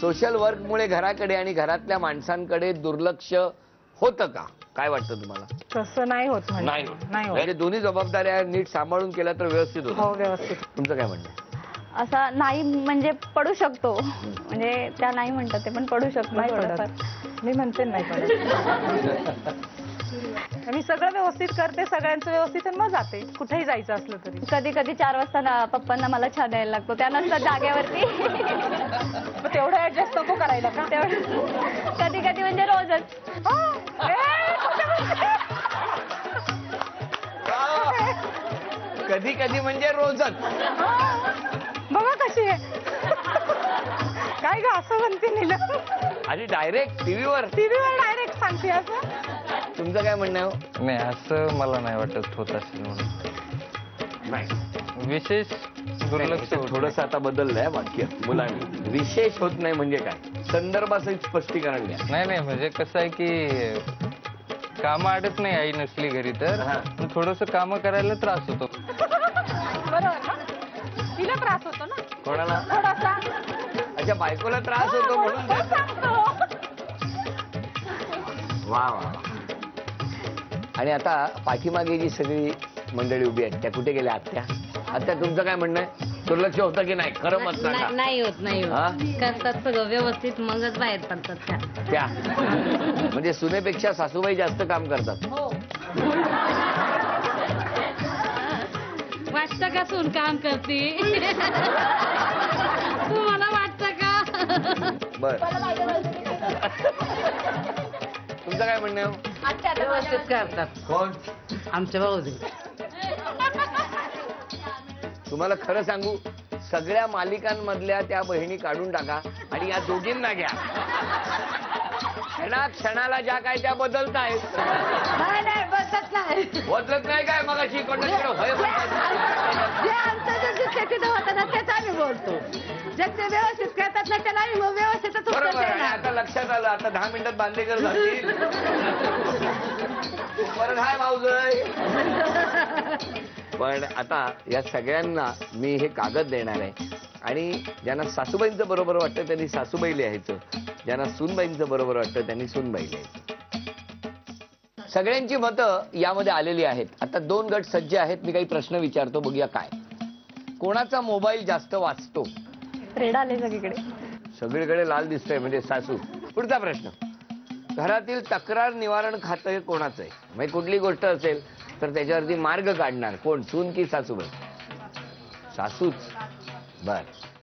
Social वर्कमुळे घराकडे आणि घरातल्या माणसांकडे दुर्लक्ष होतं का? काय वाटतं तुम्हाला? तसं नाही होत. नाही नाही होत. म्हणजे दोन्ही जबाबदाऱ्या नीट सांभाळून केल्या तर व्यवस्थित होतं. हो, व्यवस्थित. तुमचं काय म्हणणं? असा नाही म्हणजे पडू शकतो, म्हणजे त्या नाही म्हणतात ते, पण पडू शकतो थोडंफार. मी म्हणते नाही पडत. मी सगळं व्यवस्थित करते, सगळ्यांचं व्यवस्थित, आणि मग जाते कुठेही जायचं असलं तरी. कधी कधी 4 वाजता पप्पांना मला चहा द्यायला लागतो, त्या नसतात जागेवरती. मग तेवढं ऍडजस्ट नको करायला का? तेवढं कधी कधी म्हणजे रोजच. कधी कधी म्हणजे रोजच. बघा कशी आहे. काय ग असं म्हणते नीला? आणि डायरेक्ट टीव्हीवर डायरेक्ट सांगते असं. तुमचं काय म्हणणं आहे? नाही, असं मला नाही वाटत होत असेल म्हणून. नाही, विशेष दुर्लक्ष थोडंसं आता बदललंय वाक्य मुलांनी. विशेष होत नाही म्हणजे काय? संदर्भासहित स्पष्टीकरण द्या. नाही म्हणजे कसं आहे की कामं अडत नाही आई नसली घरी तर थोडस कामं करायला त्रास होतो. बरोबर ना? तिला त्रास होतो ना कोणाला? थोडासा. अच्छा, बायकोला त्रास होतो म्हणून. वा वा. आणि आता पाठीमागे जी सगळी मंडळी उभी आहेत त्या कुठे गेल्या? आत्या तुमचं काय म्हणणं आहे? दुर्लक्ष होतं की नाही? खरं मत सांगा. नाही होत, नाही होत. करतात सगळं व्यवस्थित, मगच बाहेर पडतात त्या. म्हणजे सुनेपेक्षा सासूबाई जास्त काम करतात. वाटतं का सून काम करते? तुम्हाला वाटतं का? बर, तुमचं काय म्हणणं आहे? व्यवस्थित करतात. कोण? आमच्या भाऊजी. तुम्हाला खरं सांगू, सगळ्या मालिकांमधल्या त्या बहिणी काढून टाका आणि या दोघींना घ्या. क्षणाला ज्या काय त्या बदलत आहेत. नाही बदलत नाही. बदलत नाही काय? मग अशी जे आमचं तिथं होतं ना तेच आम्ही बोलतो. जे ते व्यवस्थित करतात ना त्याला आम्ही व्यवस्थितच बरोबर आहे. आता लक्षात आलं. आता 10 मिनिटात बांधेकर जातील. परत हाय भाऊजय. पण आता या सगळ्यांना मी हे कागद देणार आहे आणि ज्यांना सासूबाईंचं बरोबर वाटतं त्यांनी सासूबाई लिहायचं, ज्यांना सूनबाईंचं बरोबर वाटतं त्यांनी सूनबाई लिहायचं. सगळ्यांची मतं यामध्ये आलेली आहेत. आता 2 गट सज्ज आहेत. मी काही प्रश्न विचारतो, बघूया काय. कोणाचा मोबाईल जास्त वाचतो? रेड आले सगळीकडे. सगळीकडे लाल दिसतंय म्हणजे सासू. पुढचा प्रश्न. घरातील तक्रार निवारण खातं हे कोणाचं आहे? म्हणजे कुठली गोष्ट असेल तर त्याच्यावरती मार्ग काढणार कोण? सून की सासूबाई? सासूच. बर.